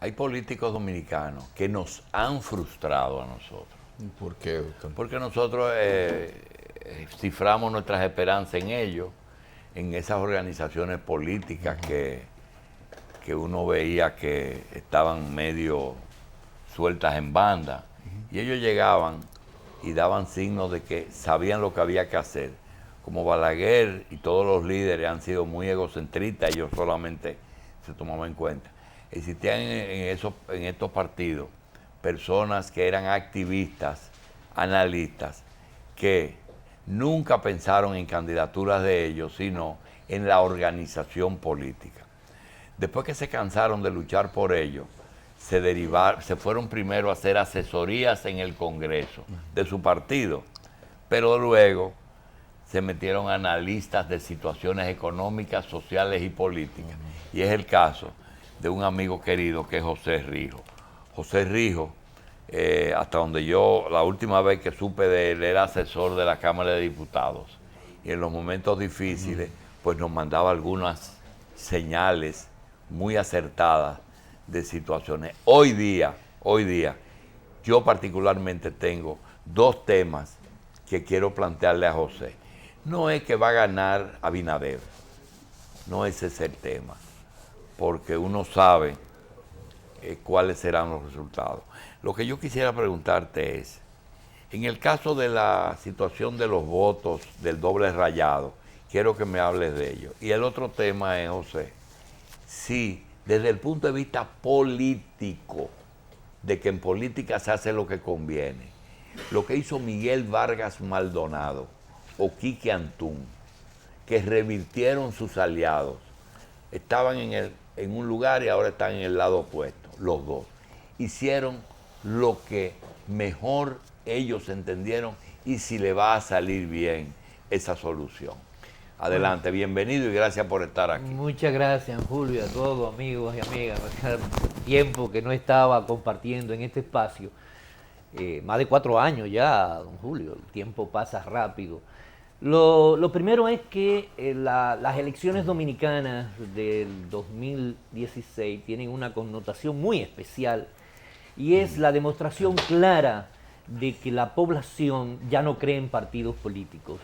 Hay políticos dominicanos que nos han frustrado a nosotros. ¿Por qué, doctor? Porque nosotros ciframos nuestras esperanzas en ellos, en esas organizaciones políticas que uno veía que estaban medio sueltas en banda. Y ellos llegaban y daban signos de que sabían lo que había que hacer. Como Balaguer y todos los líderes han sido muy egocentristas, ellos solamente se tomaban en cuenta. Existían en estos partidos personas que eran activistas, analistas, que nunca pensaron en candidaturas de ellos, sino en la organización política. Después que se cansaron de luchar por ello, se fueron primero a hacer asesorías en el Congreso de su partido, pero luego se metieron analistas de situaciones económicas, sociales y políticas. Y es el caso de un amigo querido que es José Rijo. José Rijo, hasta donde la última vez que supe de él, era asesor de la Cámara de Diputados. Y en los momentos difíciles, pues nos mandaba algunas señales muy acertadas de situaciones. Hoy día, yo particularmente tengo dos temas que quiero plantearle a José. No es que va a ganar Abinader, no ese es el tema, porque uno sabe cuáles serán los resultados. Lo que yo quisiera preguntarte es, en el caso de la situación de los votos del doble rayado, quiero que me hables de ello. Y el otro tema es, José, si desde el punto de vista político, de que en política se hace lo que conviene, lo que hizo Miguel Vargas Maldonado o Quique Antún, que revirtieron sus aliados, estaban en un lugar y ahora están en el lado opuesto, los dos. Hicieron lo que mejor ellos entendieron y si le va a salir bien esa solución. Adelante, bienvenido y gracias por estar aquí. Muchas gracias, Julio, a todos, amigos y amigas. Hacía tiempo que no estaba compartiendo en este espacio. Más de 4 años ya, don Julio, el tiempo pasa rápido. Lo primero es que las elecciones dominicanas del 2016 tienen una connotación muy especial y es la demostración clara de que la población ya no cree en partidos políticos,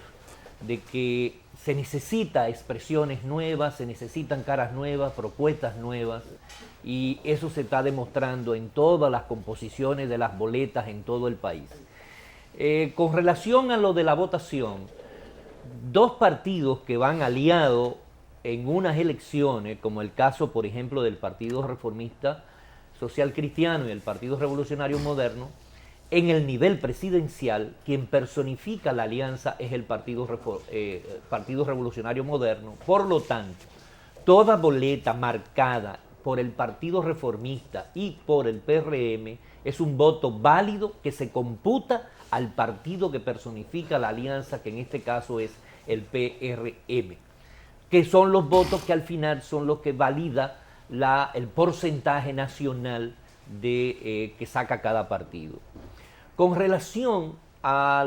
de que se necesita expresiones nuevas, se necesitan caras nuevas, propuestas nuevas, y eso se está demostrando en todas las composiciones de las boletas en todo el país. Con relación a lo de la votación, dos partidos que van aliados en unas elecciones, como el caso, por ejemplo, del Partido Reformista Social Cristiano y el Partido Revolucionario Moderno, en el nivel presidencial, quien personifica la alianza es el Partido Revolucionario Moderno. Por lo tanto, toda boleta marcada por el Partido Reformista y por el PRM es un voto válido que se computa al partido que personifica la alianza, que en este caso es el PRM, que son los votos que al final son los que valida el porcentaje nacional que saca cada partido. Con relación a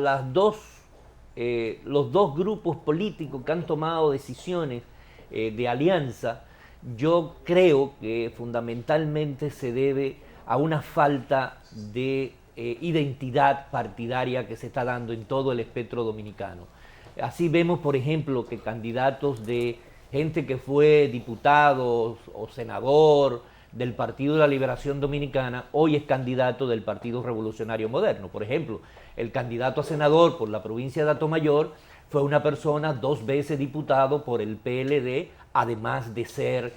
los dos grupos políticos que han tomado decisiones de alianza, yo creo que fundamentalmente se debe a una falta de identidad partidaria que se está dando en todo el espectro dominicano. Así vemos, por ejemplo, que candidatos de gente que fue diputado o senador del Partido de la Liberación Dominicana, hoy es candidato del Partido Revolucionario Moderno. Por ejemplo, el candidato a senador por la provincia de Atomayor fue una persona 2 veces diputado por el PLD, además de ser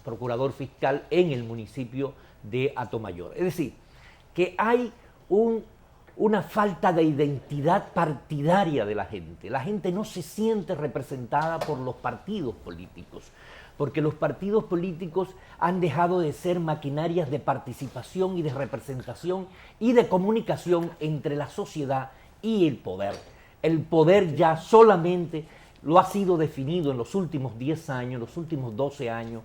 procurador fiscal en el municipio de Atomayor. Es decir, que hay una falta de identidad partidaria de la gente. La gente no se siente representada por los partidos políticos, porque los partidos políticos han dejado de ser maquinarias de participación y de representación y de comunicación entre la sociedad y el poder. El poder ya solamente lo ha sido definido en los últimos 10 años, los últimos 12 años,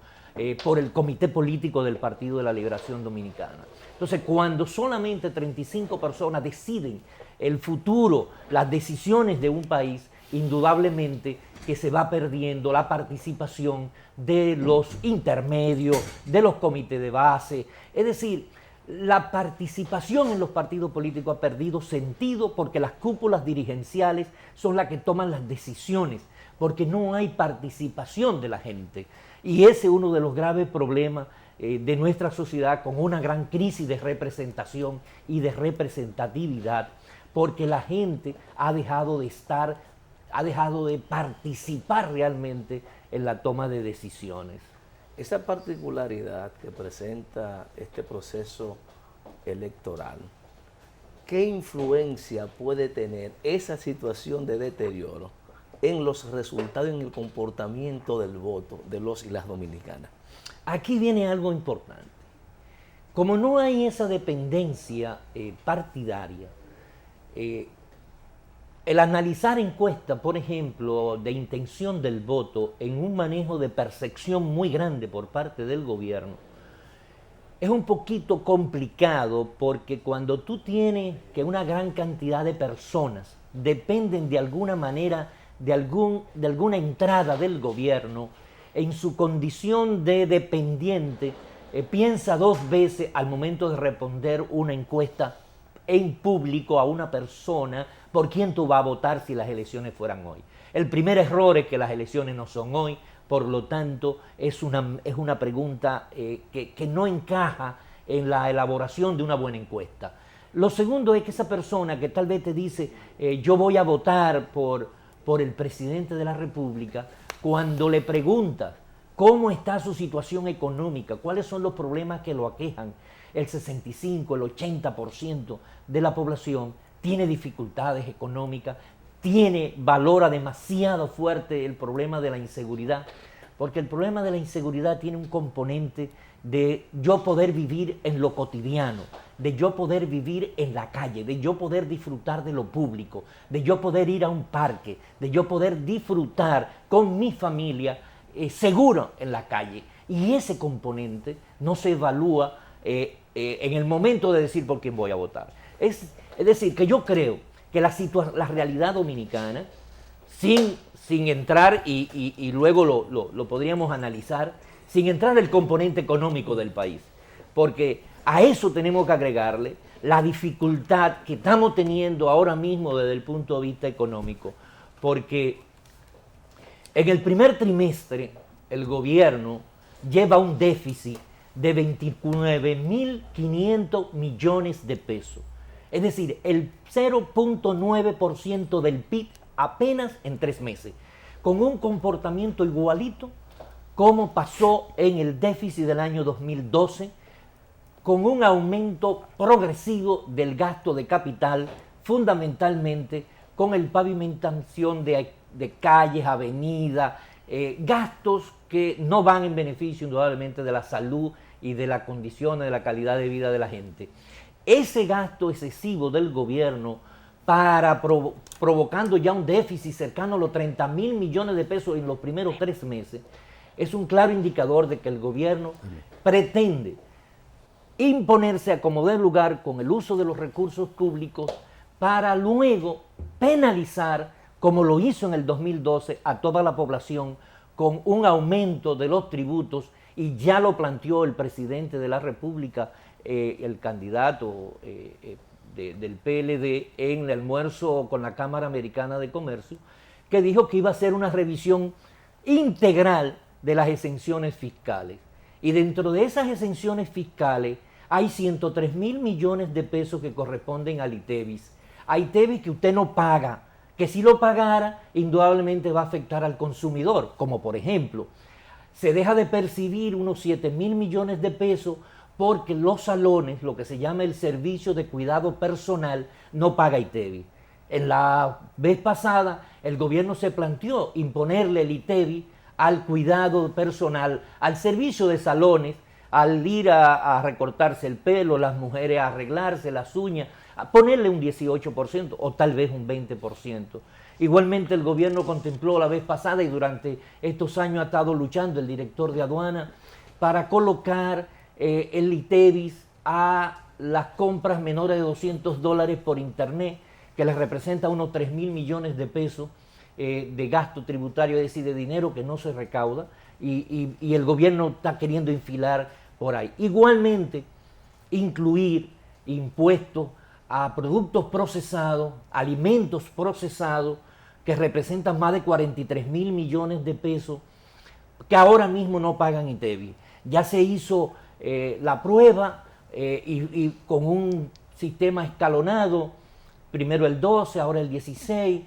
por el Comité Político del Partido de la Liberación Dominicana. Entonces, cuando solamente 35 personas deciden el futuro, las decisiones de un país, indudablemente que se va perdiendo la participación de los intermedios, de los comités de base. Es decir, la participación en los partidos políticos ha perdido sentido porque las cúpulas dirigenciales son las que toman las decisiones, porque no hay participación de la gente. Y ese es uno de los graves problemas de nuestra sociedad, con una gran crisis de representación y de representatividad, porque la gente ha dejado de participar realmente en la toma de decisiones. Esa particularidad que presenta este proceso electoral, ¿qué influencia puede tener esa situación de deterioro en los resultados, en el comportamiento del voto de los y las dominicanas? Aquí viene algo importante. Como no hay esa dependencia partidaria, el analizar encuestas, por ejemplo, de intención del voto en un manejo de percepción muy grande por parte del gobierno, es un poquito complicado, porque cuando tú tienes que una gran cantidad de personas dependen de alguna manera de alguna entrada del gobierno, en su condición de dependiente, piensa dos veces al momento de responder una encuesta en público a una persona por quién tú vas a votar si las elecciones fueran hoy. El primer error es que las elecciones no son hoy, por lo tanto es una pregunta que no encaja en la elaboración de una buena encuesta. Lo segundo es que esa persona que tal vez te dice yo voy a votar por el presidente de la República, cuando le preguntas cómo está su situación económica, cuáles son los problemas que lo aquejan, el 65, el 80% de la población tiene dificultades económicas, valora demasiado fuerte el problema de la inseguridad, porque el problema de la inseguridad tiene un componente de yo poder vivir en lo cotidiano, de yo poder vivir en la calle, de yo poder disfrutar de lo público, de yo poder ir a un parque, de yo poder disfrutar con mi familia seguro en la calle. Y ese componente no se evalúa en el momento de decir por quién voy a votar. Es decir, que yo creo que la realidad dominicana, sin entrar, y luego lo podríamos analizar, sin entrar el componente económico del país, porque a eso tenemos que agregarle la dificultad que estamos teniendo ahora mismo desde el punto de vista económico, porque en el primer trimestre el gobierno lleva un déficit de 29.500 millones de pesos, es decir, el 0.9% del PIB apenas en 3 meses, con un comportamiento igualito como pasó en el déficit del año 2012, con un aumento progresivo del gasto de capital, fundamentalmente con el pavimentación de calles, avenidas, gastos que no van en beneficio indudablemente de la salud y de las condiciones, de la calidad de vida de la gente. Ese gasto excesivo del gobierno provocando ya un déficit cercano a los 30.000 millones de pesos en los primeros 3 meses, es un claro indicador de que el gobierno pretende imponerse a como dé lugar con el uso de los recursos públicos para luego penalizar, como lo hizo en el 2012, a toda la población con un aumento de los tributos, y ya lo planteó el presidente de la República, el candidato del PLD, en el almuerzo con la Cámara Americana de Comercio, que dijo que iba a hacer una revisión integral de las exenciones fiscales. Y dentro de esas exenciones fiscales hay 103.000 millones de pesos que corresponden al ITEVIS. A ITEVIS que usted no paga, que si lo pagara, indudablemente va a afectar al consumidor, como por ejemplo, se deja de percibir unos 7.000 millones de pesos porque los salones, lo que se llama el servicio de cuidado personal, no paga ITEVIS. En la vez pasada, el gobierno se planteó imponerle el ITEVIS al cuidado personal, al servicio de salones, al ir a recortarse el pelo, las mujeres a arreglarse las uñas, a ponerle un 18% o tal vez un 20%. Igualmente el gobierno contempló la vez pasada, y durante estos años ha estado luchando el director de aduana para colocar el ITEVIS a las compras menores de $200 por internet, que les representa unos 3.000 millones de pesos, de gasto tributario, es decir, de dinero que no se recauda y el gobierno está queriendo infilar por ahí. Igualmente, incluir impuestos a productos procesados, alimentos procesados, que representan más de 43.000 millones de pesos, que ahora mismo no pagan ITEVI. Ya se hizo la prueba y con un sistema escalonado, primero el 12, ahora el 16,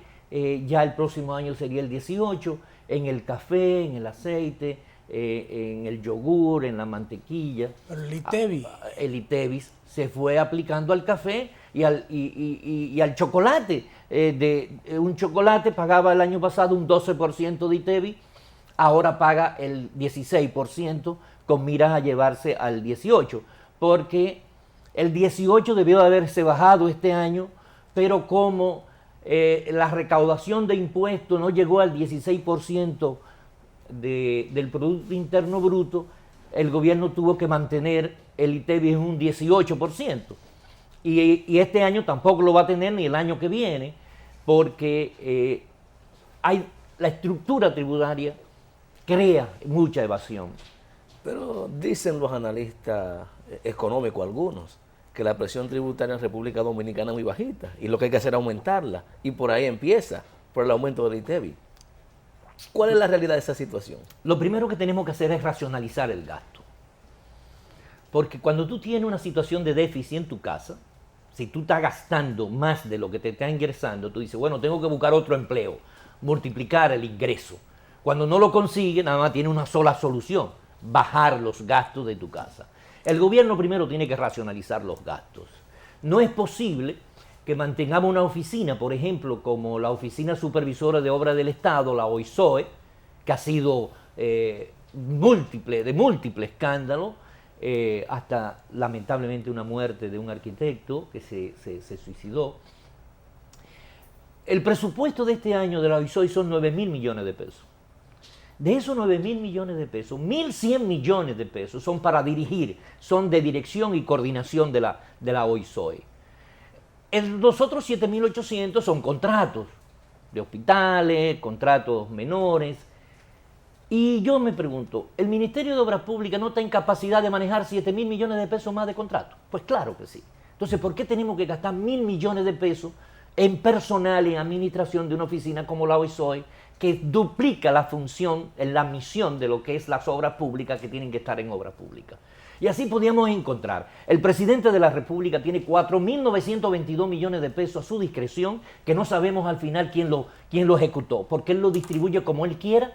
ya el próximo año sería el 18, en el café, en el aceite, en el yogur, en la mantequilla. Pero el ITEVI. El ITEVI se fue aplicando al café y al chocolate. Un chocolate pagaba el año pasado un 12% de ITEVI, ahora paga el 16% con miras a llevarse al 18%, porque el 18% debió de haberse bajado este año, pero como la recaudación de impuestos no llegó al 16% del Producto Interno Bruto, el gobierno tuvo que mantener el ITEVI en un 18%. Y este año tampoco lo va a tener ni el año que viene, porque la estructura tributaria crea mucha evasión. Pero dicen los analistas económicos algunos que la presión tributaria en República Dominicana es muy bajita y lo que hay que hacer es aumentarla, y por ahí empieza, por el aumento del ITEVI. ¿Cuál es la realidad de esa situación? Lo primero que tenemos que hacer es racionalizar el gasto. Porque cuando tú tienes una situación de déficit en tu casa, si tú estás gastando más de lo que te está ingresando, tú dices, bueno, tengo que buscar otro empleo, multiplicar el ingreso. Cuando no lo consigues, nada más tiene una sola solución: bajar los gastos de tu casa. El gobierno primero tiene que racionalizar los gastos. No es posible que mantengamos una oficina, por ejemplo, como la Oficina Supervisora de Obras del Estado, la OISOE, que ha sido de múltiple escándalo, hasta lamentablemente una muerte de un arquitecto que se suicidó. El presupuesto de este año de la OISOE son 9.000 millones de pesos. De esos 9.000 millones de pesos, 1.100 millones de pesos son para dirigir, son de dirección y coordinación de la OISOE. Los otros 7.800 son contratos de hospitales, contratos menores. Y yo me pregunto, ¿el Ministerio de Obras Públicas no está en capacidad de manejar 7.000 millones de pesos más de contratos? Pues claro que sí. Entonces, ¿por qué tenemos que gastar 1.000 millones de pesos en personal, en administración de una oficina como la OISOE, que duplica la función, la misión de lo que es las obras públicas que tienen que estar en obras públicas? Y así podíamos encontrar, el presidente de la República tiene 4.922 millones de pesos a su discreción, que no sabemos al final quién lo ejecutó, porque él lo distribuye como él quiera,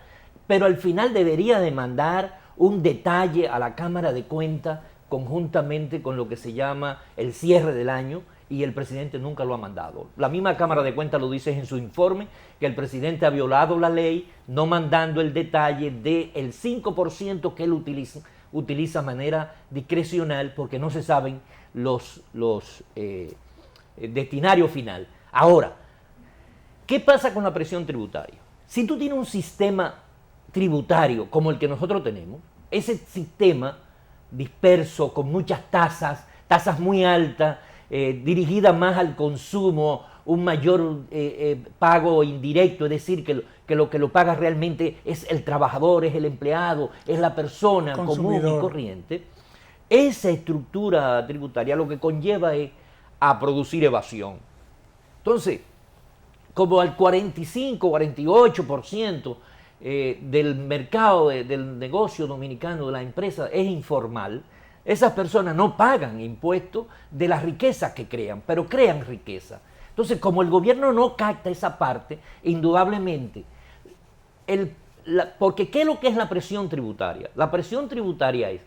pero al final debería de mandar un detalle a la Cámara de Cuentas conjuntamente con lo que se llama el cierre del año, y el presidente nunca lo ha mandado. La misma Cámara de Cuentas lo dice en su informe, que el presidente ha violado la ley no mandando el detalle del 5% que él utiliza de manera discrecional, porque no se saben los destinarios final. Ahora, ¿qué pasa con la presión tributaria? Si tú tienes un sistema tributario como el que nosotros tenemos, ese sistema disperso, con muchas tasas muy altas, dirigida más al consumo, un mayor pago indirecto, es decir, que lo que lo paga realmente es el trabajador, es el empleado, es la persona común y corriente. Esa estructura tributaria lo que conlleva es a producir evasión. Entonces, como al 45, 48% del mercado, del negocio dominicano, de la empresa, es informal, esas personas no pagan impuestos de la riqueza que crean, pero crean riqueza. Entonces, como el gobierno no capta esa parte, indudablemente, porque ¿qué es lo que es la presión tributaria? La presión tributaria es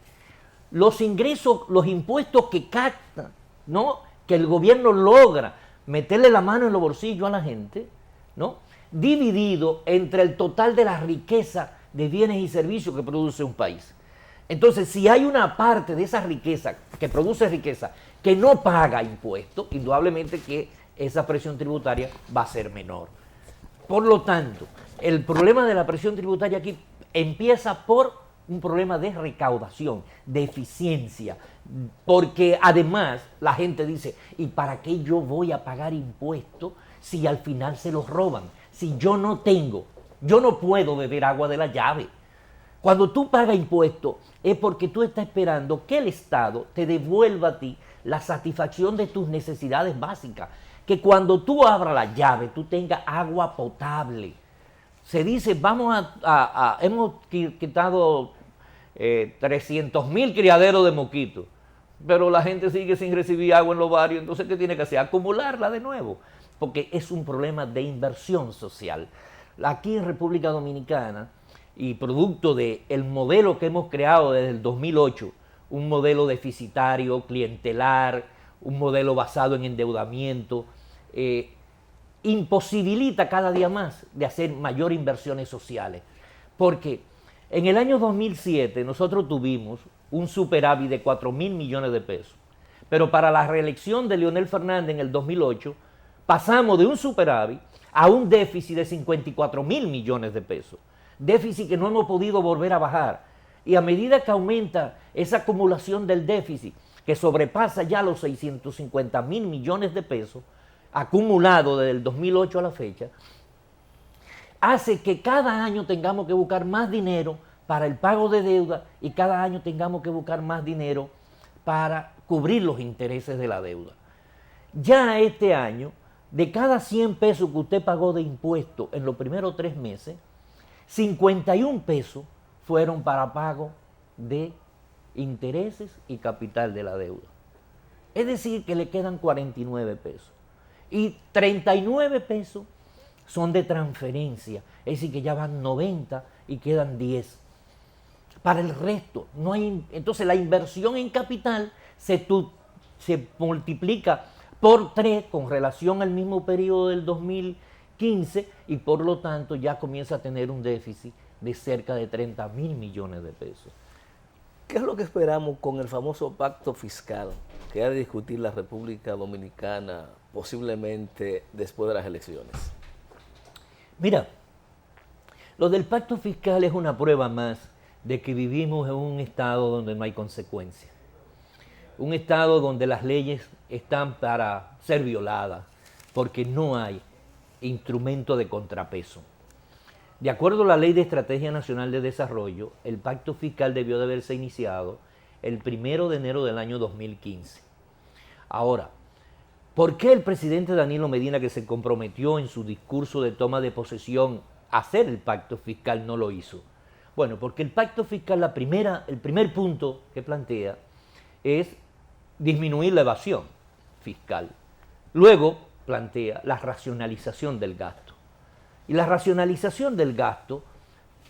los ingresos, los impuestos que capta, ¿no?, que el gobierno logra meterle la mano en los bolsillos a la gente, ¿no?, dividido entre el total de la riqueza de bienes y servicios que produce un país. Entonces, si hay una parte de esa riqueza que produce riqueza que no paga impuestos, indudablemente que esa presión tributaria va a ser menor. Por lo tanto, el problema de la presión tributaria aquí empieza por un problema de recaudación, de eficiencia, porque además la gente dice, ¿y para qué yo voy a pagar impuestos si al final se los roban? si yo no tengo, yo no puedo beber agua de la llave. Cuando tú pagas impuestos es porque tú estás esperando que el Estado te devuelva a ti la satisfacción de tus necesidades básicas. Que cuando tú abras la llave, tú tengas agua potable. Se dice, hemos quitado 300.000 criaderos de mosquitos, pero la gente sigue sin recibir agua en los barrios. Entonces, ¿qué tiene que hacer? Acumularla de nuevo, porque es un problema de inversión social. Aquí en República Dominicana, y producto del modelo que hemos creado desde el 2008, un modelo deficitario, clientelar, un modelo basado en endeudamiento, imposibilita cada día más de hacer mayores inversiones sociales. Porque en el año 2007 nosotros tuvimos un superávit de 4.000 millones de pesos, pero para la reelección de Leonel Fernández en el 2008 pasamos de un superávit a un déficit de 54.000 millones de pesos. Déficit que no hemos podido volver a bajar. Y a medida que aumenta esa acumulación del déficit, que sobrepasa ya los 650.000 millones de pesos, acumulado desde el 2008 a la fecha, hace que cada año tengamos que buscar más dinero para el pago de deuda y cada año tengamos que buscar más dinero para cubrir los intereses de la deuda. Ya este año, de cada 100 pesos que usted pagó de impuestos en los primeros 3 meses, 51 pesos fueron para pago de intereses y capital de la deuda. Es decir, que le quedan 49 pesos. Y 39 pesos son de transferencia. Es decir, que ya van 90 y quedan 10. Para el resto, no hay. Entonces, la inversión en capital se multiplica por 3 con relación al mismo periodo del 2015 y por lo tanto ya comienza a tener un déficit de cerca de 30.000 millones de pesos. ¿Qué es lo que esperamos con el famoso pacto fiscal que ha de discutir la República Dominicana posiblemente después de las elecciones? Mira, lo del pacto fiscal es una prueba más de que vivimos en un estado donde no hay consecuencias. Un estado donde las leyes están para ser violadas, porque no hay instrumento de contrapeso. De acuerdo a la Ley de Estrategia Nacional de Desarrollo, el pacto fiscal debió de haberse iniciado el 1 de enero del año 2015. Ahora, ¿por qué el presidente Danilo Medina, que se comprometió en su discurso de toma de posesión a hacer el pacto fiscal, no lo hizo? Bueno, porque el pacto fiscal, el primer punto que plantea es disminuir la evasión fiscal. Luego plantea la racionalización del gasto. Y la racionalización del gasto,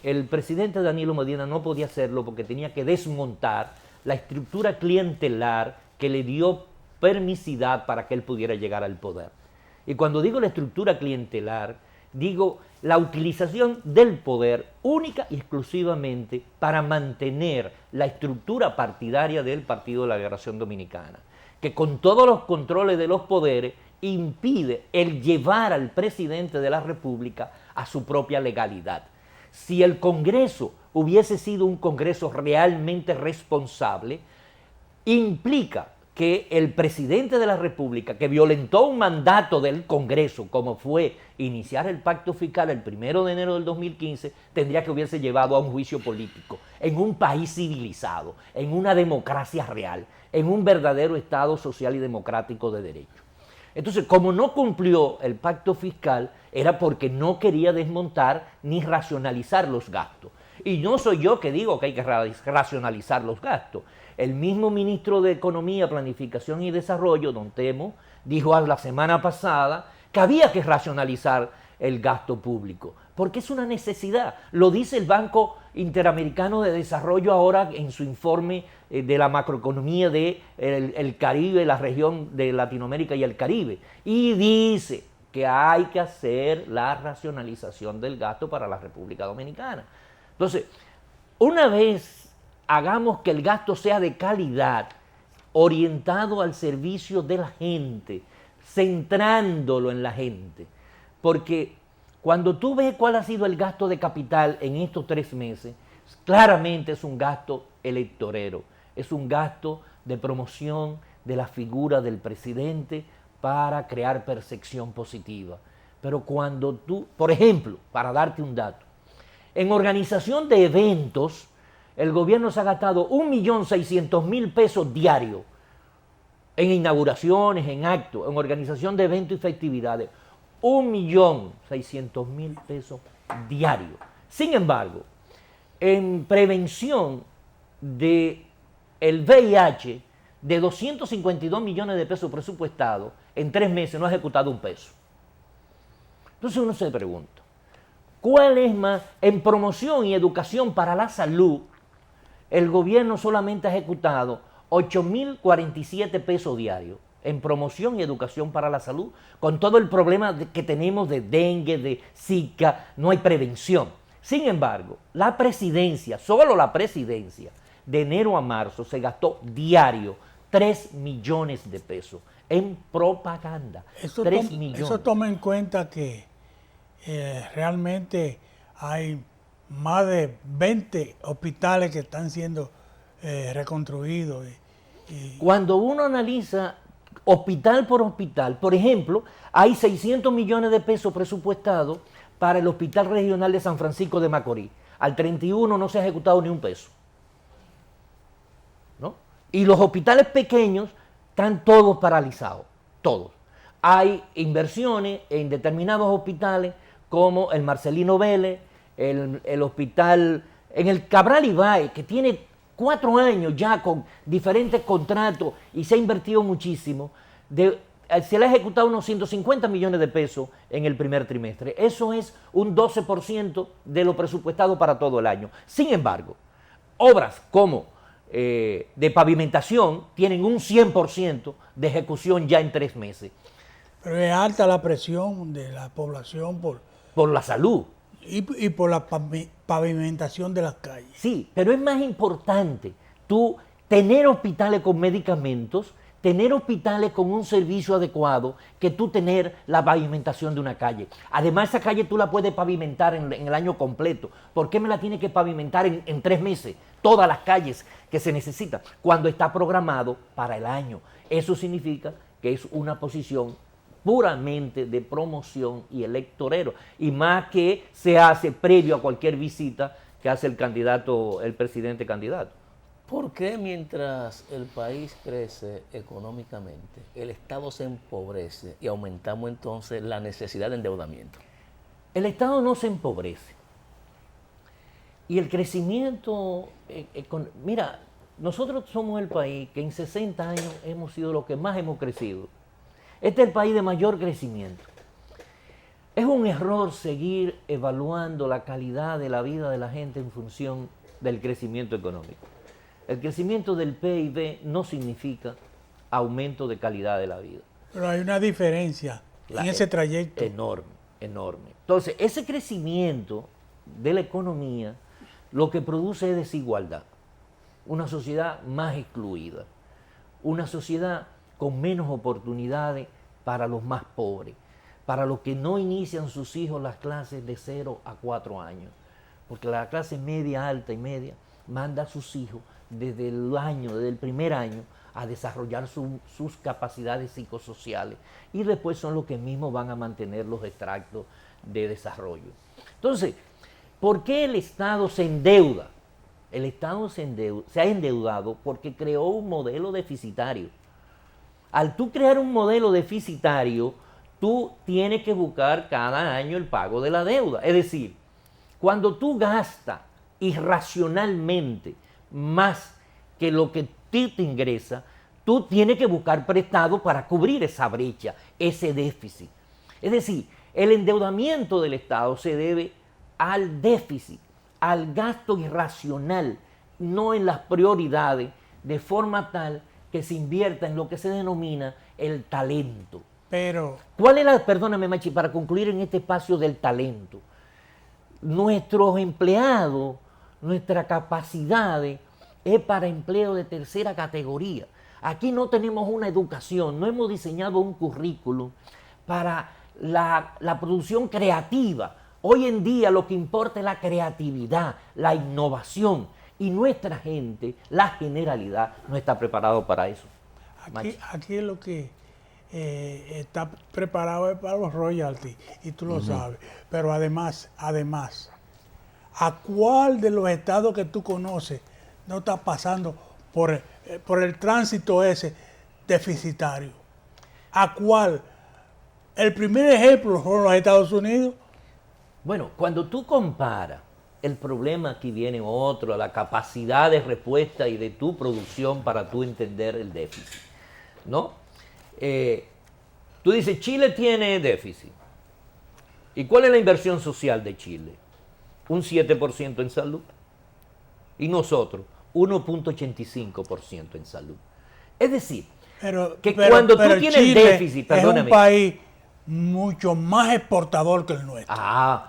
el presidente Danilo Medina no podía hacerlo porque tenía que desmontar la estructura clientelar que le dio permisidad para que él pudiera llegar al poder. Y cuando digo la estructura clientelar, digo la utilización del poder única y exclusivamente para mantener la estructura partidaria del Partido de la Liberación Dominicana, que con todos los controles de los poderes impide el llevar al presidente de la República a su propia legalidad. Si el Congreso hubiese sido un Congreso realmente responsable, implica que el presidente de la República, que violentó un mandato del Congreso, como fue iniciar el pacto fiscal el 1 de enero del 2015, tendría que hubiese llevado a un juicio político en un país civilizado, en una democracia real, en un verdadero Estado social y democrático de derecho. Entonces, como no cumplió el pacto fiscal, era porque no quería desmontar ni racionalizar los gastos. Y no soy yo que digo que hay que racionalizar los gastos. El mismo ministro de Economía, Planificación y Desarrollo, don Temo, dijo la semana pasada que había que racionalizar el gasto público, porque es una necesidad. Lo dice el Banco Interamericano de Desarrollo ahora en su informe de la macroeconomía del Caribe, la región de Latinoamérica y el Caribe, y dice que hay que hacer la racionalización del gasto para la República Dominicana. Entonces, una vez hagamos que el gasto sea de calidad, orientado al servicio de la gente, centrándolo en la gente, porque cuando tú ves cuál ha sido el gasto de capital en estos 3 meses, claramente es un gasto electorero, es un gasto de promoción de la figura del presidente para crear percepción positiva. Pero cuando tú, por ejemplo, para darte un dato, en organización de eventos, el gobierno se ha gastado 1.600.000 pesos diarios en inauguraciones, en actos, en organización de eventos y festividades. 1.600.000 pesos diarios. Sin embargo, en prevención del VIH, de 252 millones de pesos presupuestados, en 3 meses no ha ejecutado un peso. Entonces uno se pregunta, ¿cuál es más? En promoción y educación para la salud, el gobierno solamente ha ejecutado 8.047 pesos diarios en promoción y educación para la salud, con todo el problema que tenemos de dengue, de Zika, no hay prevención. Sin embargo, la presidencia, solo la presidencia, de enero a marzo se gastó diario 3 millones de pesos en propaganda. 3 millones. Eso toma en cuenta que realmente hay más de 20 hospitales que están siendo reconstruidos. Cuando uno analiza hospital por hospital, por ejemplo, hay 600 millones de pesos presupuestados para el Hospital Regional de San Francisco de Macorís. Al 31 no se ha ejecutado ni un peso, ¿no? Y los hospitales pequeños están todos paralizados, todos. Hay inversiones en determinados hospitales como el Marcelino Vélez, el hospital, en el Cabral Ibáez, que tiene 4 años ya con diferentes contratos y se ha invertido muchísimo, se le ha ejecutado unos 150 millones de pesos en el primer trimestre. Eso es un 12% de lo presupuestado para todo el año. Sin embargo, obras como de pavimentación tienen un 100% de ejecución ya en 3 meses. Pero es alta la presión de la población por la salud. Y por la pavimentación de las calles. Sí, pero es más importante tú tener hospitales con medicamentos, tener hospitales con un servicio adecuado, que tú tener la pavimentación de una calle. Además, esa calle tú la puedes pavimentar en el año completo. ¿Por qué me la tienes que pavimentar en 3 meses? Todas las calles que se necesitan, cuando está programado para el año. Eso significa que es una posición puramente de promoción y electorero, y más que se hace previo a cualquier visita que hace el presidente candidato. ¿Por qué mientras el país crece económicamente, el Estado se empobrece y aumentamos entonces la necesidad de endeudamiento? El Estado no se empobrece. Y el crecimiento, mira, nosotros somos el país que en 60 años hemos sido los que más hemos crecido. Este es el país de mayor crecimiento. Es un error seguir evaluando la calidad de la vida de la gente en función del crecimiento económico. El crecimiento del PIB no significa aumento de calidad de la vida. Pero hay una diferencia en ese trayecto. Enorme, enorme. Entonces, ese crecimiento de la economía lo que produce es desigualdad. Una sociedad más excluida. Una sociedad con menos oportunidades para los más pobres, para los que no inician sus hijos las clases de 0 a 4 años, porque la clase media, alta y media manda a sus hijos desde el primer año, a desarrollar sus capacidades psicosociales, y después son los que mismos van a mantener los extractos de desarrollo. Entonces, ¿por qué el Estado se endeuda? El Estado se ha endeudado porque creó un modelo deficitario. Al tú crear un modelo deficitario, tú tienes que buscar cada año el pago de la deuda. Es decir, cuando tú gastas irracionalmente más que lo que te ingresa, tú tienes que buscar prestado para cubrir esa brecha, ese déficit. Es decir, el endeudamiento del Estado se debe al déficit, al gasto irracional, no en las prioridades, de forma tal que se invierta en lo que se denomina el talento. Pero ¿Cuál es perdóname, Machi, para concluir en este espacio del talento? Nuestros empleados, nuestras capacidades es para empleo de tercera categoría. Aquí no tenemos una educación, no hemos diseñado un currículum para la producción creativa. Hoy en día lo que importa es la creatividad, la innovación. Y nuestra gente, la generalidad, no está preparado para eso. aquí es lo que está preparado para los royalties, y tú lo sabes. Pero además, ¿a cuál de los estados que tú conoces no está pasando por el tránsito ese deficitario? ¿A cuál? El primer ejemplo son los Estados Unidos. Bueno, cuando tú comparas el problema, aquí viene otro, la capacidad de respuesta y de tu producción para tú entender el déficit, ¿no? Tú dices, Chile tiene déficit. ¿Y cuál es la inversión social de Chile? Un 7% en salud. Y nosotros, 1.85% en salud. Es decir, cuando tú tienes Chile déficit, perdóname. Es un país mucho más exportador que el nuestro.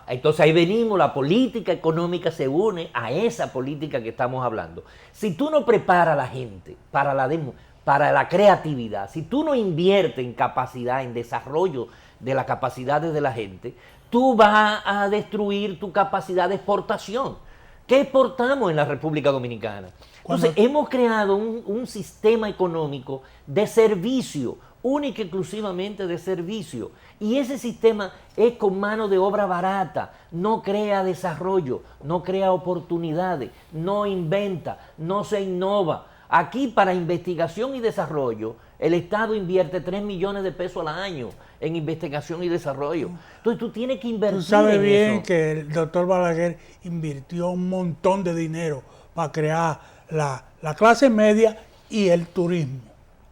Entonces ahí venimos, la política económica se une a esa política que estamos hablando. Si tú no preparas a la gente para la creatividad, si tú no inviertes en capacidad, en desarrollo de las capacidades de la gente, tú vas a destruir tu capacidad de exportación. ¿Qué exportamos en la República Dominicana? Entonces, hemos creado un sistema económico de servicio, única y exclusivamente de servicio. Y ese sistema es con mano de obra barata, no crea desarrollo, no crea oportunidades, no inventa, no se innova. Aquí para investigación y desarrollo, el Estado invierte 3 millones de pesos al año en investigación y desarrollo. Entonces tú tienes que invertir en eso. Tú sabes bien que el doctor Balaguer invirtió un montón de dinero para crear la clase media y el turismo.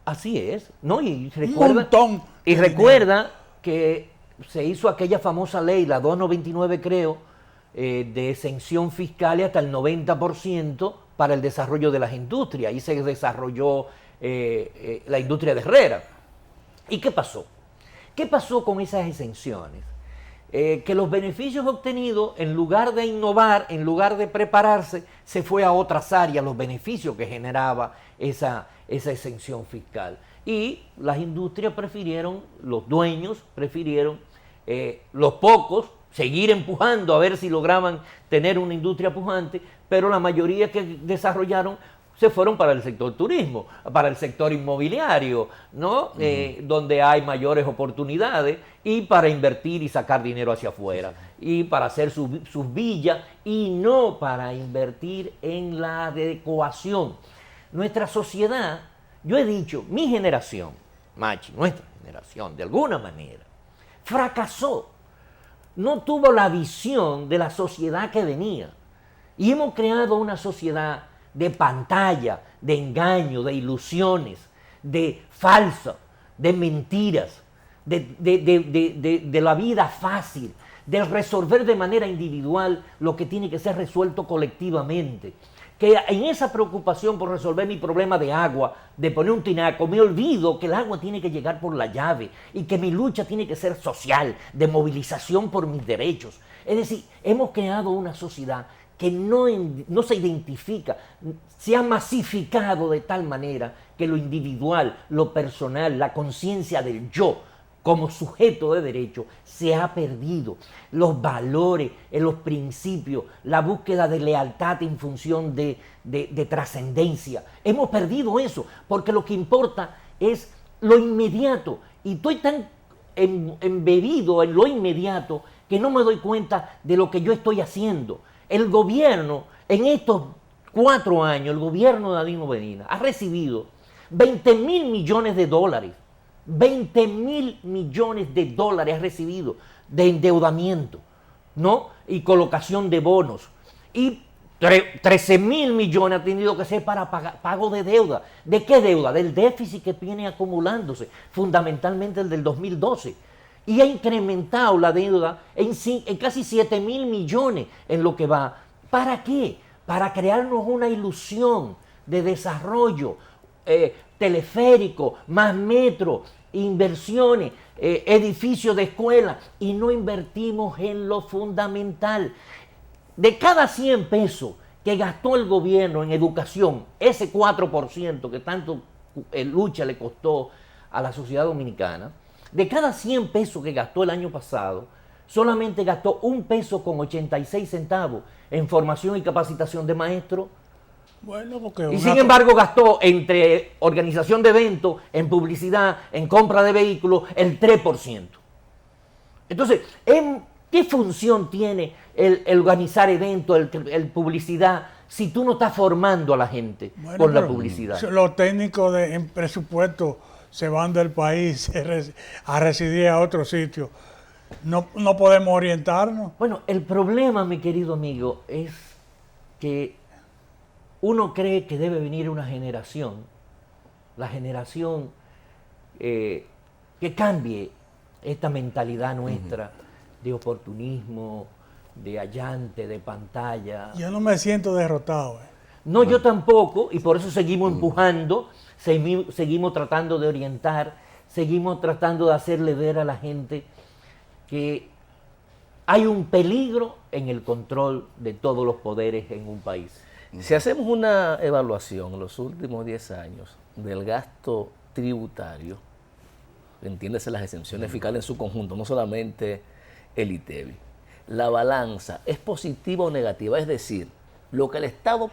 Así es, ¿no? Y recuerda que se hizo aquella famosa ley, la 299 creo, de exención fiscal hasta el 90% para el desarrollo de las industrias. Ahí se desarrolló la industria de Herrera. ¿Y qué pasó? ¿Qué pasó con esas exenciones? Que los beneficios obtenidos, en lugar de innovar, en lugar de prepararse, se fue a otras áreas, los beneficios que generaba esa exención fiscal. Y las industrias prefirieron, los dueños prefirieron, los pocos, seguir empujando a ver si lograban tener una industria pujante, pero la mayoría que desarrollaron se fueron para el sector turismo, para el sector inmobiliario, ¿no? Donde hay mayores oportunidades, y para invertir y sacar dinero hacia afuera, y para hacer sus villas, y no para invertir en la adecuación. Nuestra sociedad, yo he dicho, mi generación, Machi, nuestra generación, de alguna manera, fracasó. No tuvo la visión de la sociedad que venía. Y hemos creado una sociedad de pantalla, de engaño, de ilusiones, de falsa, de mentiras, de la vida fácil, de resolver de manera individual lo que tiene que ser resuelto colectivamente. Que en esa preocupación por resolver mi problema de agua, de poner un tinaco, me olvido que el agua tiene que llegar por la llave y que mi lucha tiene que ser social, de movilización por mis derechos. Es decir, hemos creado una sociedad que no se identifica, se ha masificado de tal manera que lo individual, lo personal, la conciencia del yo como sujeto de derecho se ha perdido. Los valores, los principios, la búsqueda de lealtad en función de trascendencia. Hemos perdido eso porque lo que importa es lo inmediato. Y estoy tan embebido en lo inmediato que no me doy cuenta de lo que yo estoy haciendo. El gobierno, en estos 4 años, el gobierno de Danilo Medina ha recibido 20.000 millones de dólares. 20.000 millones de dólares ha recibido de endeudamiento, ¿no? Y colocación de bonos. Y 13.000 millones ha tenido que ser para pago de deuda. ¿De qué deuda? Del déficit que viene acumulándose, fundamentalmente el del 2012. Y ha incrementado la deuda en casi 7.000 millones en lo que va. ¿Para qué? Para crearnos una ilusión de desarrollo, teleférico, más metro, inversiones, edificios de escuela, y no invertimos en lo fundamental. De cada 100 pesos que gastó el gobierno en educación, ese 4% que tanto lucha le costó a la sociedad dominicana, de cada 100 pesos que gastó el año pasado, solamente gastó 1 peso con 86 centavos en formación y capacitación de maestros, Bueno, porque Y sin embargo gastó entre organización de eventos, en publicidad, en compra de vehículos, el 3%. Entonces, ¿qué función tiene el organizar eventos, el publicidad, si tú no estás formando a la gente Bueno, con la pero publicidad? los técnicos en presupuesto se van del país a residir a otro sitio. No podemos orientarnos. Bueno, el problema, mi querido amigo, es que uno cree que debe venir una generación, la generación que cambie esta mentalidad nuestra de oportunismo, de allante, de pantalla. Yo no me siento derrotado. No, yo tampoco, y por eso seguimos empujando, seguimos tratando de orientar, seguimos tratando de hacerle ver a la gente que hay un peligro en el control de todos los poderes en un país. Si hacemos una evaluación en los últimos 10 años del gasto tributario, entiéndase las exenciones fiscales en su conjunto, no solamente el ITEVI, la balanza es positiva o negativa, es decir, lo que el Estado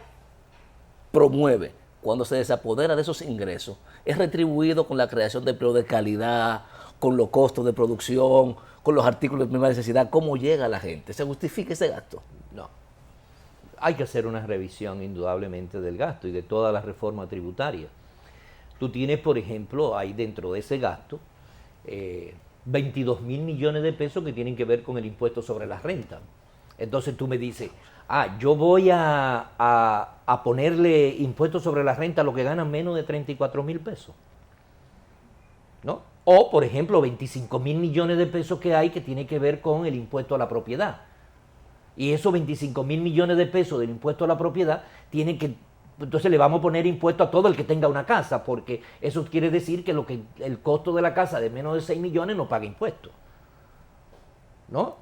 promueve cuando se desapodera de esos ingresos es retribuido con la creación de empleo de calidad, con los costos de producción, con los artículos de primera necesidad. ¿Cómo llega a la gente? ¿Se justifica ese gasto? No. Hay que hacer una revisión indudablemente del gasto y de toda la reforma tributaria. Tú tienes, por ejemplo, ahí dentro de ese gasto, 22 mil millones de pesos que tienen que ver con el impuesto sobre la renta. Entonces tú me dices, yo voy a ponerle impuesto sobre la renta a los que ganan menos de 34 mil pesos. ¿No? O, por ejemplo, 25 mil millones de pesos que hay que tiene que ver con el impuesto a la propiedad. Y esos 25 mil millones de pesos del impuesto a la propiedad tienen que... Entonces le vamos a poner impuesto a todo el que tenga una casa, porque eso quiere decir que el costo de la casa de menos de 6 millones no paga impuestos. ¿No?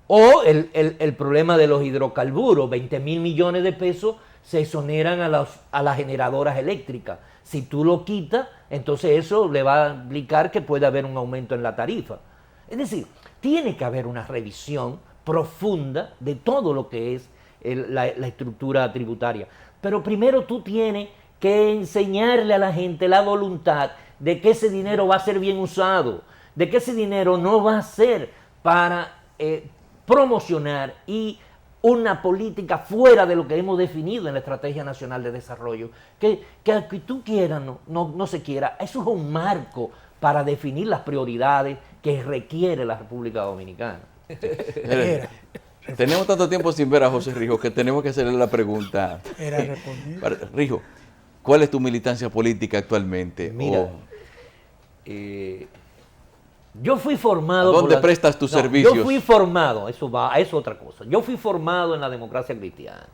O el problema de los hidrocarburos, 20 mil millones de pesos se exoneran a las generadoras eléctricas. Si tú lo quitas, entonces eso le va a implicar que puede haber un aumento en la tarifa. Es decir, tiene que haber una revisión profunda de todo lo que es la estructura tributaria. Pero primero tú tienes que enseñarle a la gente la voluntad de que ese dinero va a ser bien usado, de que ese dinero no va a ser para promocionar y una política fuera de lo que hemos definido en la Estrategia Nacional de Desarrollo. Que tú quieras, no se quiera, eso es un marco para definir las prioridades que requiere la República Dominicana. Tenemos tanto tiempo sin ver a José Rijo que tenemos que hacerle la pregunta. Era respondido. Rijo, ¿cuál es tu militancia política actualmente? Mira, yo fui formado... ¿A dónde prestas tus servicios? Yo fui formado, eso es otra cosa. Yo fui formado en la democracia cristiana.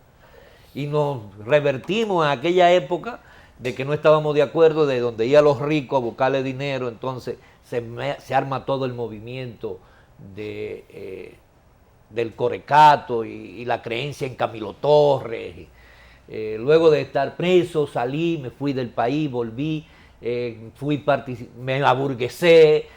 Y nos revertimos a aquella época de que no estábamos de acuerdo, de donde iban los ricos a buscarle dinero, entonces se arma todo el movimiento del Corecato y la creencia en Camilo Torres. Luego de estar preso, salí, me fui del país, volví, me aburguesé,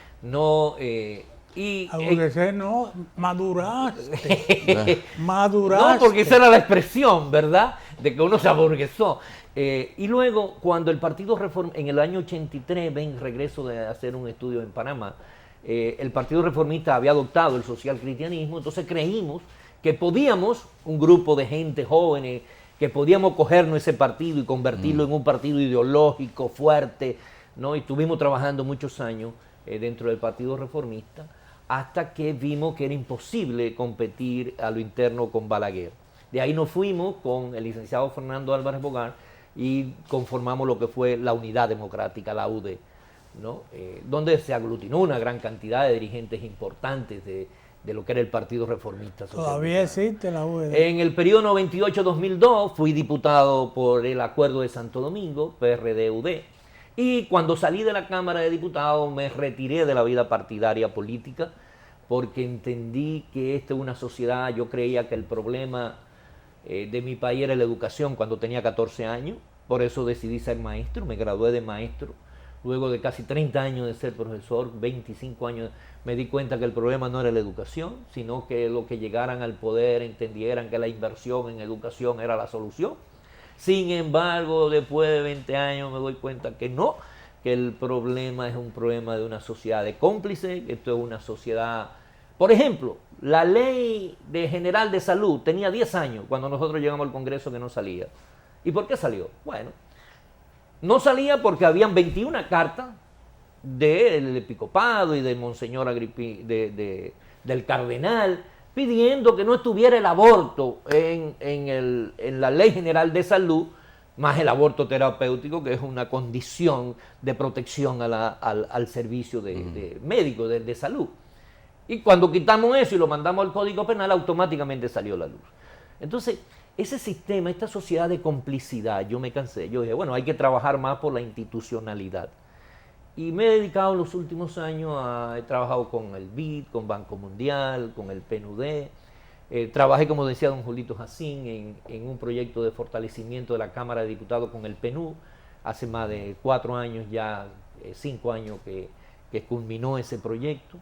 aburguesé, no, maduraste. Maduraste. No, porque esa era la expresión, ¿verdad? De que uno se aburguesó. Y luego, cuando el Partido Reformista, en el año 83, regreso de hacer un estudio en Panamá, el Partido Reformista había adoptado el social cristianismo, entonces creímos que podíamos, un grupo de gente jóvenes, que podíamos cogernos ese partido y convertirlo en un partido ideológico, fuerte, ¿no? Y estuvimos trabajando muchos años dentro del Partido Reformista, hasta que vimos que era imposible competir a lo interno con Balaguer. De ahí nos fuimos con el licenciado Fernando Álvarez Bogar y conformamos lo que fue la Unidad Democrática, la UD, ¿no? Donde se aglutinó una gran cantidad de dirigentes importantes de lo que era el Partido Reformista. Todavía existe la UD. En el periodo 98-2002 fui diputado por el Acuerdo de Santo Domingo, PRD-UD, y cuando salí de la Cámara de Diputados me retiré de la vida partidaria política porque entendí que esta es una sociedad, yo creía que el problema de mi país era la educación cuando tenía 14 años, por eso decidí ser maestro, me gradué de maestro. Luego de casi 30 años de ser profesor, 25 años, me di cuenta que el problema no era la educación, sino que los que llegaran al poder entendieran que la inversión en educación era la solución. Sin embargo, después de 20 años me doy cuenta que no, que el problema es un problema de una sociedad de cómplices, que esto es una sociedad... Por ejemplo, la ley general de salud tenía 10 años cuando nosotros llegamos al Congreso que no salía. ¿Y por qué salió? Bueno, no salía porque habían 21 cartas del episcopado y del monseñor del cardenal pidiendo que no estuviera el aborto en la ley general de salud, más el aborto terapéutico, que es una condición de protección al servicio de médico, de salud. Y cuando quitamos eso y lo mandamos al Código Penal, automáticamente salió la luz. Entonces, ese sistema, esta sociedad de complicidad, yo me cansé. Yo dije, bueno, hay que trabajar más por la institucionalidad. Y me he dedicado los últimos años he trabajado con el BID, con Banco Mundial, con el PNUD. Trabajé, como decía don Julito Jacín, en un proyecto de fortalecimiento de la Cámara de Diputados con el PNUD. Hace más de 4 años ya, 5 años que culminó ese proyecto.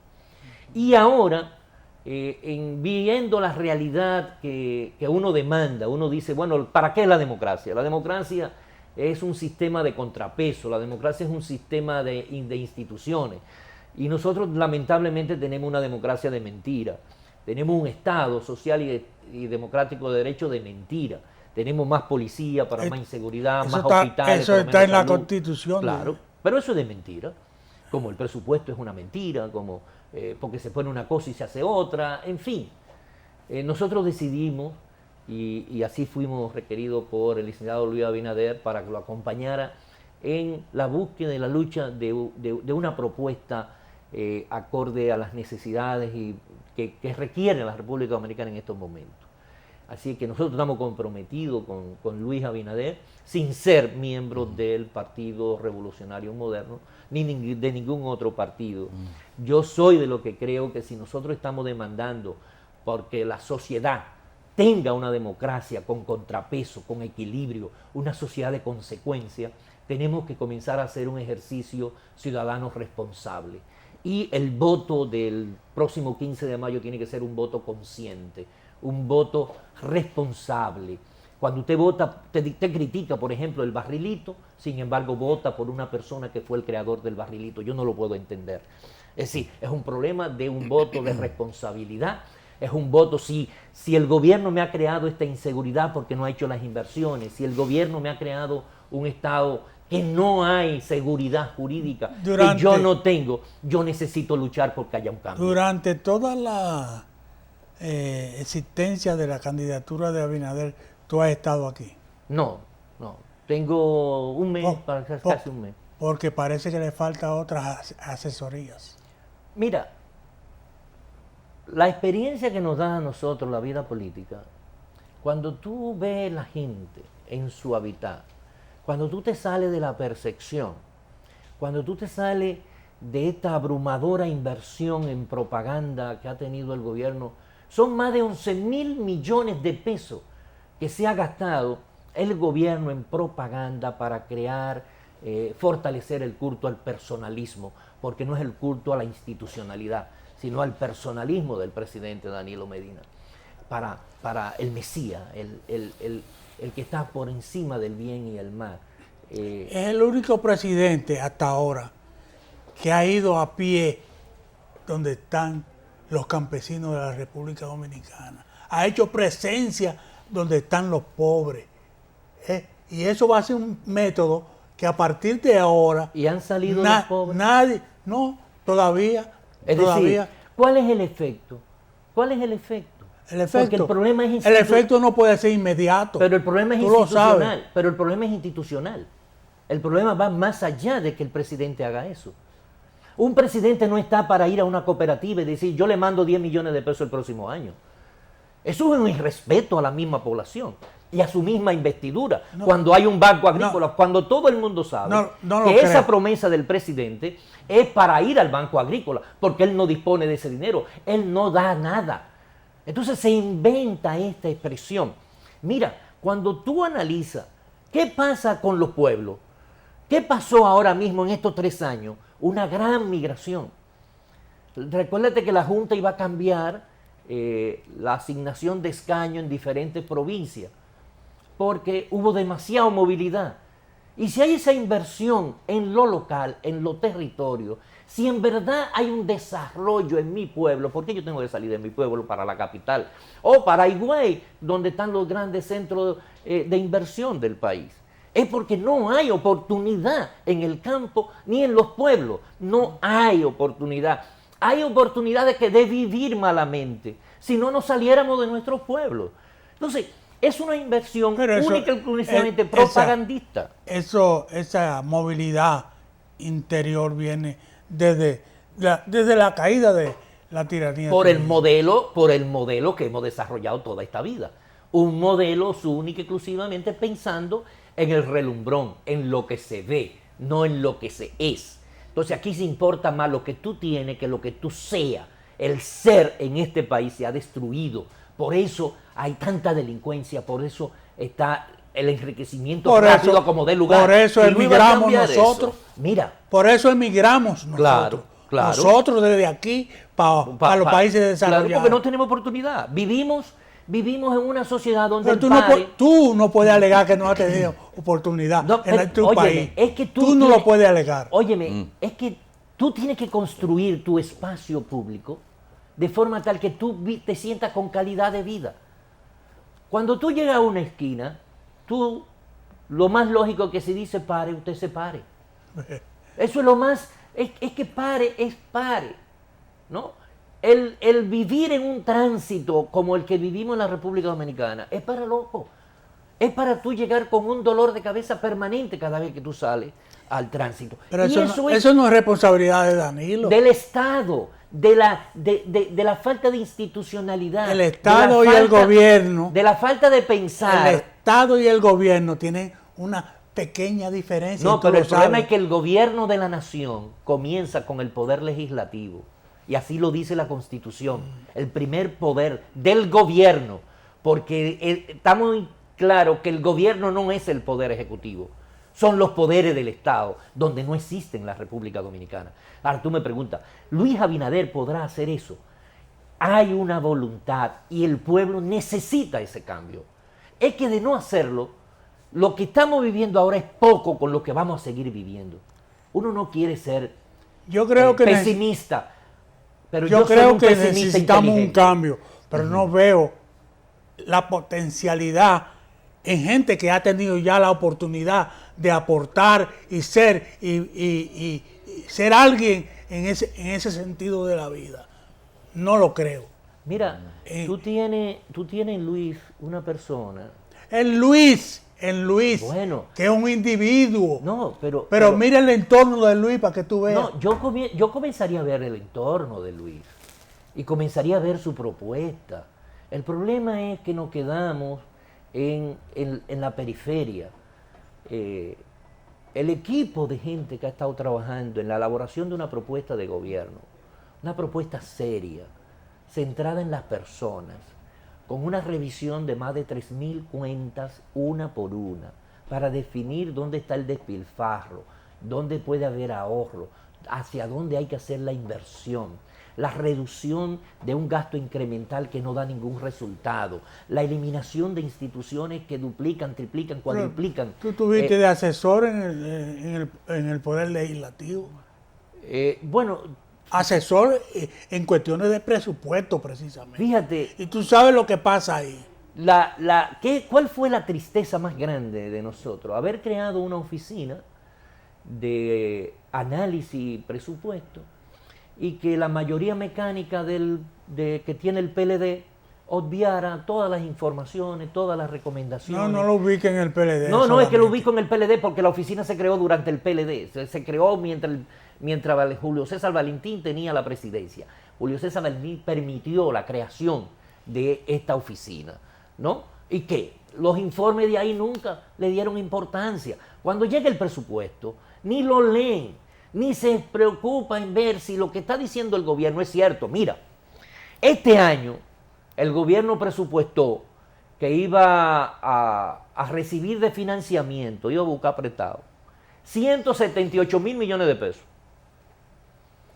Y ahora, viendo la realidad que uno demanda, uno dice, bueno, ¿para qué la democracia? La democracia es un sistema de contrapeso, la democracia es un sistema de instituciones. Y nosotros lamentablemente tenemos una democracia de mentira. Tenemos un Estado social y democrático de derecho de mentira. Tenemos más policía para más inseguridad, más hospitales. Eso está en la Constitución. Claro, pero eso es de mentira. Como el presupuesto es una mentira, como porque se pone una cosa y se hace otra, en fin. Nosotros decidimos, y así fuimos requeridos por el licenciado Luis Abinader para que lo acompañara en la búsqueda y la lucha de una propuesta acorde a las necesidades que requiere la República Dominicana en estos momentos. Así que nosotros estamos comprometidos con Luis Abinader, sin ser miembros del Partido Revolucionario Moderno, ni de ningún otro partido. Yo soy de lo que creo que si nosotros estamos demandando porque la sociedad tenga una democracia con contrapeso, con equilibrio, una sociedad de consecuencia, tenemos que comenzar a hacer un ejercicio ciudadano responsable. Y el voto del próximo 15 de mayo tiene que ser un voto consciente, un voto responsable. Cuando usted vota, te critica, por ejemplo, el barrilito, sin embargo, vota por una persona que fue el creador del barrilito. Yo no lo puedo entender. Es decir, es un problema de un voto de responsabilidad. Es un voto, si el gobierno me ha creado esta inseguridad porque no ha hecho las inversiones, si el gobierno me ha creado un Estado que no hay seguridad jurídica, que yo no tengo, yo necesito luchar porque haya un cambio. Durante toda la existencia de la candidatura de Abinader, ¿tú has estado aquí? No. Tengo un mes, casi un mes. Porque parece que le faltan otras asesorías. Mira, la experiencia que nos da a nosotros la vida política, cuando tú ves la gente en su hábitat, cuando tú te sales de la percepción, cuando tú te sales de esta abrumadora inversión en propaganda que ha tenido el gobierno, son más de 11.000 millones de pesos que se ha gastado el gobierno en propaganda para crear, fortalecer el culto al personalismo, porque no es el culto a la institucionalidad, sino al personalismo del presidente Danilo Medina, para el Mesías, el que está por encima del bien y el mal. Es el único presidente hasta ahora que ha ido a pie donde están los campesinos de la República Dominicana. Ha hecho presencia donde están los pobres. Y eso va a ser un método que a partir de ahora... ¿Y han salido los pobres? Nadie, no, todavía. Es decir, ¿cuál es el efecto? ¿Cuál es el efecto? Porque el problema es el efecto no puede ser inmediato. Pero el problema es institucional. Pero el problema es institucional. El problema va más allá de que el presidente haga eso. Un presidente no está para ir a una cooperativa y decir, yo le mando 10 millones de pesos el próximo año. Eso es un irrespeto a la misma población y a su misma investidura. Cuando hay un banco agrícola, cuando todo el mundo sabe que esa promesa del presidente es para ir al banco agrícola, porque él no dispone de ese dinero, él no da nada. Entonces se inventa esta expresión. Mira, cuando tú analizas qué pasa con los pueblos, qué pasó ahora mismo en estos 3 años, una gran migración. Recuérdate que la Junta iba a cambiar la asignación de escaño en diferentes provincias. porque hubo demasiada movilidad. Y si hay esa inversión en lo local, en los territorios, si en verdad hay un desarrollo en mi pueblo, ¿por qué yo tengo que salir de mi pueblo para la capital? O para Higüey, donde están los grandes centros de inversión del país. Es porque no hay oportunidad en el campo ni en los pueblos. No hay oportunidad. Hay oportunidades de vivir malamente, si no nos saliéramos de nuestros pueblos. Entonces, es una inversión única y exclusivamente propagandista. Esa movilidad interior viene desde la caída de la tiranía. Por el modelo que hemos desarrollado toda esta vida. Un modelo único y exclusivamente pensando en el relumbrón, en lo que se ve, no en lo que se es. Entonces aquí se importa más lo que tú tienes que lo que tú seas. El ser en este país se ha destruido. Por eso hay tanta delincuencia, por eso está el enriquecimiento rápido como de lugar. Por eso emigramos nosotros. Eso. Mira. Por eso emigramos nosotros. Claro. Nosotros desde aquí para los países desarrollados. Claro, porque no tenemos oportunidad. Vivimos en una sociedad donde tú no puedes alegar que no has tenido oportunidad en tu país. Es que tú no lo puedes alegar. Óyeme, es que tú tienes que construir tu espacio público de forma tal que tú te sientas con calidad de vida. Cuando tú llegas a una esquina, lo más lógico que se dice pare, usted se pare. Eso es lo más, es que pare, ¿no? El vivir en un tránsito como el que vivimos en la República Dominicana es para loco. Es para tú llegar con un dolor de cabeza permanente cada vez que tú sales al tránsito. Pero eso no es responsabilidad de Danilo. Del Estado, de la falta de institucionalidad. El Estado y el gobierno. De la falta de pensar. El Estado y el gobierno tienen una pequeña diferencia. No, pero el problema es que el gobierno de la nación comienza con el poder legislativo. Y así lo dice la Constitución. El primer poder del gobierno. Porque está muy claro que el gobierno no es el poder ejecutivo. Son los poderes del Estado, donde no existe en la República Dominicana. Ahora tú me preguntas, ¿Luis Abinader podrá hacer eso? Hay una voluntad y el pueblo necesita ese cambio. Es que de no hacerlo, lo que estamos viviendo ahora es poco con lo que vamos a seguir viviendo. Uno no quiere ser pesimista, pero yo creo soy un que pesimista necesitamos inteligente. un cambio, pero no veo la potencialidad en gente que ha tenido ya la oportunidad de aportar y ser y ser alguien en ese sentido de la vida. No lo creo. Mira, tú tienes en Luis una persona. En Luis, Bueno. que es un individuo. No, pero mira el entorno de Luis para que tú veas. No, yo comenzaría a ver el entorno de Luis y comenzaría a ver su propuesta. El problema es que nos quedamos en la periferia. El equipo de gente que ha estado trabajando en la elaboración de una propuesta de gobierno, una propuesta seria, centrada en las personas, con una revisión de más de 3.000 cuentas, una por una, para definir dónde está el despilfarro, dónde puede haber ahorro, hacia dónde hay que hacer la inversión, la reducción de un gasto incremental que no da ningún resultado, la eliminación de instituciones que duplican, triplican, cuadruplican. ¿Tú tuviste de asesor en el Poder Legislativo? Bueno, asesor en cuestiones de presupuesto, precisamente. Fíjate. Y tú sabes lo que pasa ahí. ¿Cuál fue la tristeza más grande de nosotros? Haber creado una oficina de análisis y presupuesto y que la mayoría mecánica que tiene el PLD obviara todas las informaciones, todas las recomendaciones. No lo ubique en el PLD. No, es que lo ubico en el PLD porque la oficina se creó durante el PLD. Se creó mientras Julio César Valentín tenía la presidencia. Julio César Valentín permitió la creación de esta oficina, ¿no? ¿Y qué? Los informes de ahí nunca le dieron importancia. Cuando llega el presupuesto, ni lo leen, ni se preocupa en ver si lo que está diciendo el gobierno es cierto. Mira, este año el gobierno presupuestó que iba a recibir de financiamiento, iba a buscar prestado, 178.000 millones de pesos,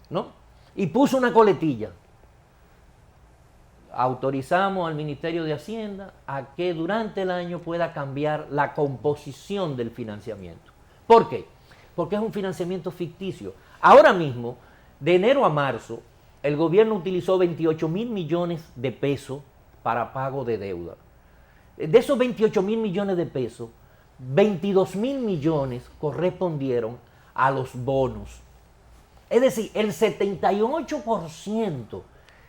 ¿no? Y puso una coletilla. autorizamos al Ministerio de Hacienda a que durante el año pueda cambiar la composición del financiamiento. ¿Por qué? Porque es un financiamiento ficticio. Ahora mismo, de enero a marzo, el gobierno utilizó 28.000 millones de pesos para pago de deuda. De esos 28.000 millones de pesos, 22.000 millones correspondieron a los bonos. Es decir, el 78%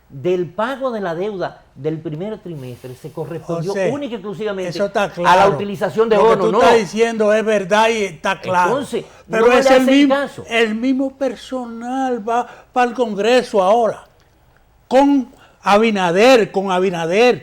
del pago de la deuda del primer trimestre se correspondió José, única y exclusivamente eso está a la claro. utilización de Lo que bonos. tú No, estás diciendo es verdad y está claro. Entonces, pero no es le hacen caso. el mismo personal va para el Congreso ahora. Con Abinader.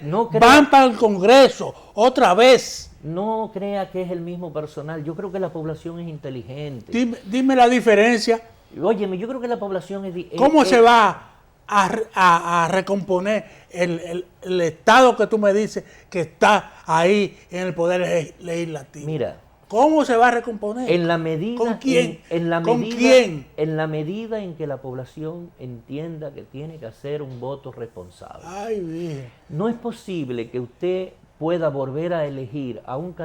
No creo. Van para el Congreso otra vez. no crea que es el mismo personal. Yo creo que la población es inteligente. Dime la diferencia. Óyeme, yo creo que la población es... ¿Cómo se va a recomponer el Estado que tú me dices que está ahí en el Poder Legislativo? Mira, ¿cómo se va a recomponer? en la medida... ¿Con quién? ¿Con quién? En la medida en que la población entienda que tiene que hacer un voto responsable. Ay, bien. No es posible que usted pueda volver a elegir a un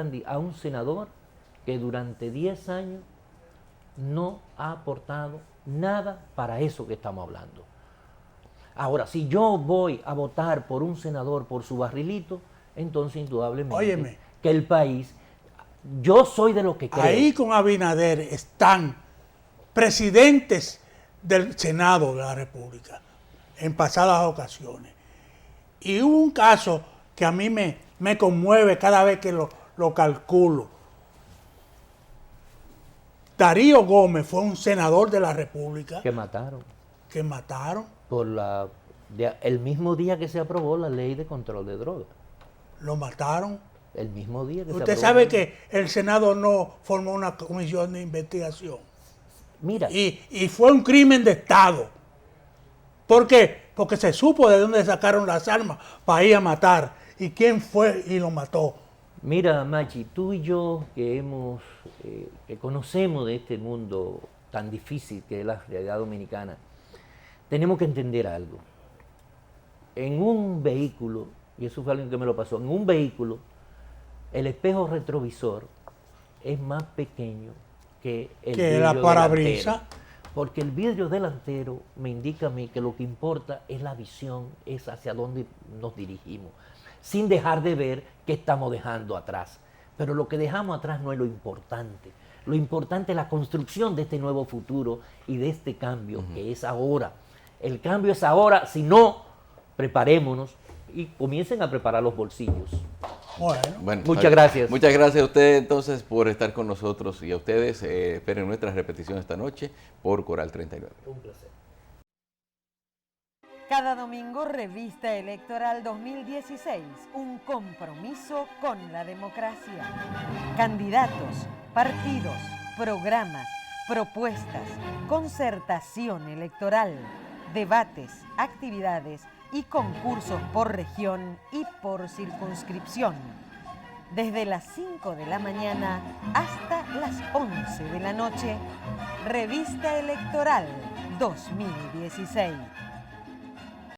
senador que durante 10 años no ha aportado nada para eso que estamos hablando. Ahora, si yo voy a votar por un senador por su barrilito, entonces indudablemente Óyeme. que el país, yo soy de los que creo. Ahí con Abinader están presidentes del Senado de la República en pasadas ocasiones. Y hubo un caso que a mí me conmueve cada vez que lo calculo. Darío Gómez fue un senador de la República Que mataron que mataron, por el mismo día que se aprobó la ley de control de drogas. lo mataron. El mismo día que se Usted aprobó. sabe que el Senado no formó una comisión de investigación. Mira, Y fue un crimen de Estado. ¿Por qué? Porque se supo de dónde sacaron las armas para ir a matar. ¿Y quién fue y lo mató? Mira, Machi, tú y yo que conocemos de este mundo tan difícil que es la realidad dominicana, tenemos que entender algo. En un vehículo, y eso fue algo que me lo pasó, en un vehículo, el espejo retrovisor es más pequeño que el Que vidrio la parabrisa. delantero. Porque el vidrio delantero me indica a mí que lo que importa es la visión, es hacia dónde nos dirigimos, sin dejar de ver qué estamos dejando atrás. Pero lo que dejamos atrás no es lo importante. Lo importante es la construcción de este nuevo futuro y de este cambio que es ahora. El cambio es ahora, si no, preparémonos y comiencen a preparar los bolsillos. Bueno, Muchas gracias. Muchas gracias a ustedes entonces por estar con nosotros y a ustedes esperen nuestra repetición esta noche por Coral 39. Un placer. Cada domingo, Revista Electoral 2016, un compromiso con la democracia. Candidatos, partidos, programas, propuestas, concertación electoral, debates, actividades y concursos por región y por circunscripción. Desde las 5 de la mañana hasta las 11 de la noche, Revista Electoral 2016.